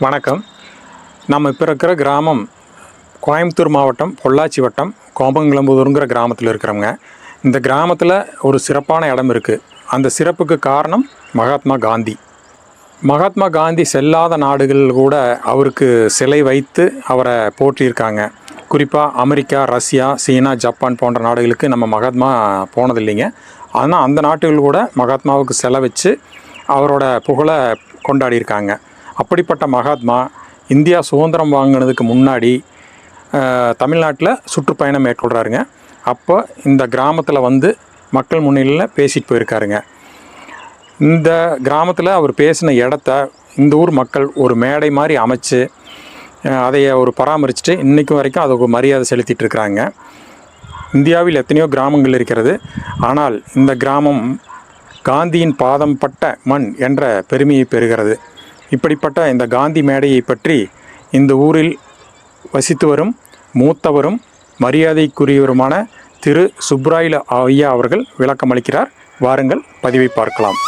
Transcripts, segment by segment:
வணக்கம். நம்ம இப்போ இருக்கிற கிராமம் கோயம்புத்தூர் மாவட்டம் பொள்ளாச்சி வட்டம் கோபங்கிளம்புதூருங்கிற கிராமத்தில் இருக்கிறவங்க. இந்த கிராமத்தில் ஒரு சிறப்பான இடம் இருக்குது. அந்த சிறப்புக்கு காரணம் மகாத்மா காந்தி. மகாத்மா காந்தி செல்லாத நாடுகள் கூட அவருக்கு சிலை வைத்து அவரை போற்றியிருக்காங்க. குறிப்பாக அமெரிக்கா, ரஷ்யா, சீனா, ஜப்பான் போன்ற நாடுகளுக்கு நம்ம மகாத்மா போனதில்லைங்க. ஆனால் அந்த நாட்டுகள் கூட மகாத்மாவுக்கு சிலை வச்சு அவரோட புகழை கொண்டாடியிருக்காங்க. அப்படிப்பட்ட மகாத்மா இந்தியா சுதந்திரம் வாங்கினதுக்கு முன்னாடி தமிழ்நாட்டில் சுற்றுப்பயணம் மேற்கொள்கிறாருங்க. அப்போ இந்த கிராமத்தில் வந்து மக்கள் முன்னிலையில் பேசிட்டு போயிருக்காருங்க. இந்த கிராமத்தில் அவர் பேசின இடத்த இந்த ஊர் மக்கள் ஒரு மேடை மாதிரி அமைச்சு அதை ஒரு பராமரிச்சுட்டு இன்றைக்கும் வரைக்கும் அதுக்கு மரியாதை செலுத்திட்டு இருக்கிறாங்க. இந்தியாவில் எத்தனையோ கிராமங்கள் இருக்கிறது. ஆனால் இந்த கிராமம் காந்தியின் பாதம் பட்ட மண் என்ற பெருமையை பெறுகிறது. இப்படிப்பட்ட இந்த காந்தி மேடையை பற்றி இந்த ஊரில் வசித்து வரும் மூத்தவரும் மரியாதைக்குரியவருமான திரு சுப்ராயில ஐயா அவர்கள் விளக்கம் அளிக்கிறார். வாருங்கள், பதிவை பார்க்கலாம்.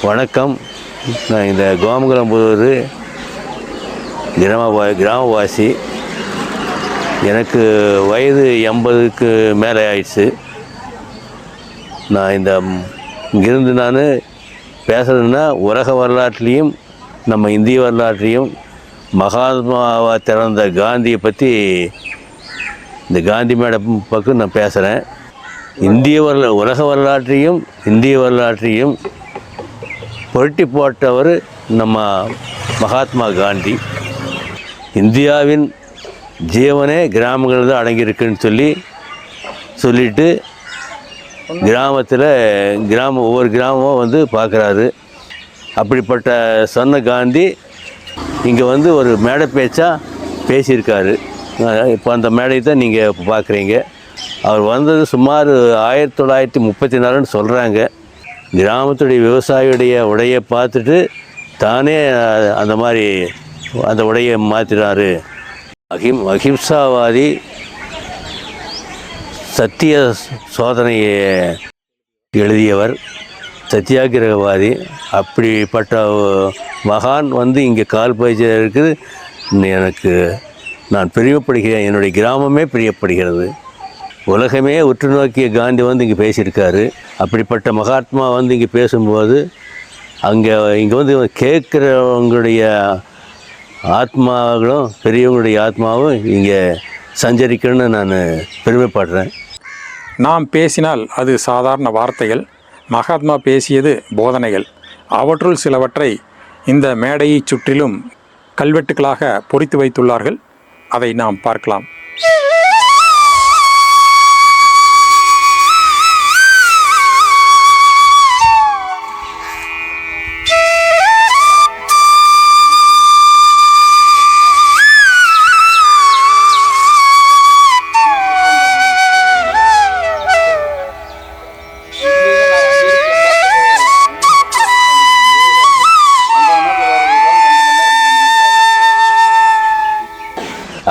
வணக்கம். நான் இந்த கோமங்கலம்புதூர் கிராமவாசி. எனக்கு வயது 80க்கு மேலே ஆயிடுச்சு. நான் இங்கிருந்து நான் பேசுகிறதுன்னா உலக வரலாற்றுலேயும் நம்ம இந்திய வரலாற்றையும் மகாத்மாவை திறந்த காந்தியை பற்றி இந்த காந்தி மேடை பக்கம் நான் பேசுகிறேன். உலக வரலாற்றையும் இந்திய வரலாற்றையும் புரட்டி போட்டவர் நம்ம மகாத்மா காந்தி. இந்தியாவின் ஜீவனே கிராமங்கள் தான் அடங்கியிருக்குன்னு சொல்லிட்டு ஒவ்வொரு கிராமமும் வந்து பார்க்குறாரு. அப்படிப்பட்ட சொன்ன காந்தி இங்கே வந்து ஒரு மேடை பேச்சாக பேசியிருக்காரு. இப்போ அந்த மேடை தான் நீங்கள் பார்க்குறீங்க. அவர் வந்தது சுமார் 1934ன்னு சொல்கிறாங்க. கிராமத்துடைய விவசாயியுடைய உடையை பார்த்துட்டு தானே அந்த உடையை மாற்றினார். அஹிம்சாவாதி, சத்திய சோதனையை எழுதியவர், சத்தியாகிரகவாதி. அப்படிப்பட்ட மகான் வந்து இங்கே கால் பதிச்சதற்கு நான் பிரியப்படுகிறேன். என்னுடைய கிராமமே பிரியப்படுகிறது. உலகமே உற்று நோக்கிய காந்தி வந்து இங்கே பேசியிருக்காரு. அப்படிப்பட்ட மகாத்மா வந்து இங்கே பேசும்போது இங்கே வந்து கேட்குறவங்களுடைய ஆத்மாக்களும் பெரியவங்களுடைய ஆத்மாவும் இங்கே சஞ்சரிக்கணும்னு நான் பெருமைப்படுறேன். நாம் பேசினால் அது சாதாரண வார்த்தைகள். மகாத்மா பேசியது போதனைகள். அவற்றுள் சிலவற்றை இந்த மேடையை சுற்றிலும் கல்வெட்டுகளாக பொறித்து வைத்துள்ளார்கள். அதை நாம் பார்க்கலாம்.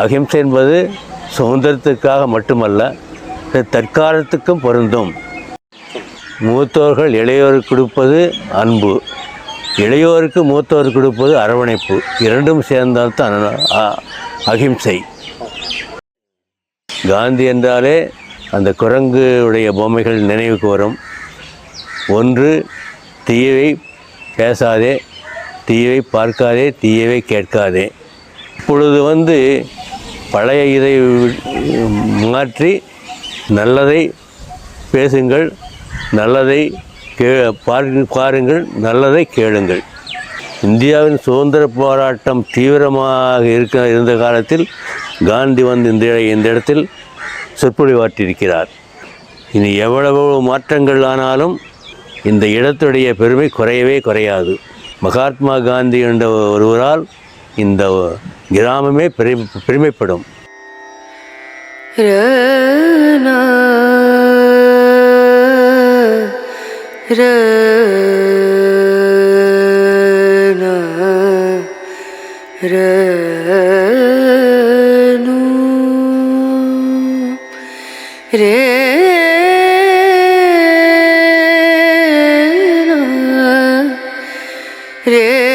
அகிம்சை என்பது சுதந்திரத்துக்காக மட்டுமல்ல, தற்காலத்துக்கும் பொருந்தும். மூத்தோர்கள் இளையோருக்கு கொடுப்பது அன்பு, இளையோருக்கு மூத்தோருக்கு கொடுப்பது அரவணைப்பு. இரண்டும் சேர்ந்தால்தான் அகிம்சை. காந்தி என்றாலே அந்த குரங்கு உடைய பொம்மைகள் நினைவுக்கு வரும். ஒன்று, தீயவை பேசாதே, தீயவை பார்க்காதே, தீயவை கேட்காதே. இப்பொழுது வந்து பழைய இதை மாற்றி நல்லதை பேசுங்கள், நல்லதை பாருங்கள், நல்லதை கேளுங்கள். இந்தியாவின் சுதந்திர போராட்டம் தீவிரமாக இருந்த காலத்தில் காந்தி வந்து இந்த இடத்தில் சொற்பொழிவாற்றியிருக்கிறார். இனி எவ்வளவு மாற்றங்கள் ஆனாலும் இந்த இடத்துடைய பெருமை குறையவே குறையாது. மகாத்மா காந்தி என்ற ஒருவரால் இந்த கிராமமே பெருமைப்படும். ரேனு ரே